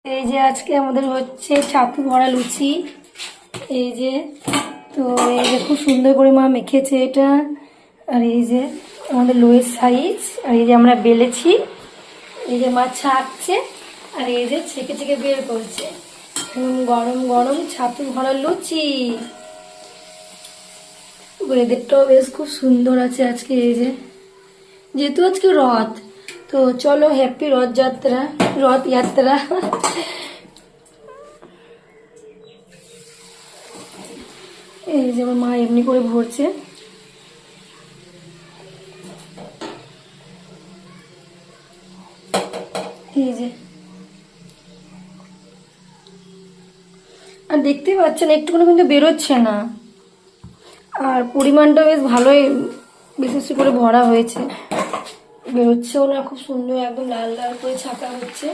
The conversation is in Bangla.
এই যে আজকে আমাদের হচ্ছে ছাতু ভরা লুচি। এই যে তো এই যে খুব সুন্দর করে মা মেখেছে এটা। আর এই যে আমাদের লোয়ের সাইজ। আর এই যে আমরা বেলেছি, এই যে মা ছাড়ছে, আর এই যে ছেঁকে ছেঁকে বের করছে। গরম গরম ছাতু ভরা লুচি। ওয়েদারটাও বেশ খুব সুন্দর আছে আজকে। এই যে যেহেতু আজকে রথ, তো চলো হ্যাপি রথযাত্রা, রথযাত্রা। এই যে আমার মা এমনি করে ভরছে। এই যে আর দেখতেই পাচ্ছেন একটুখানি কিন্তু বেরোচ্ছে না, আর পরিমাণটা বেশ ভালোই বিশেষ করে ভরা হয়েছে, বেরোচ্ছেও না, খুব সুন্দর একদম লাল লাল করে ছাকা হচ্ছে।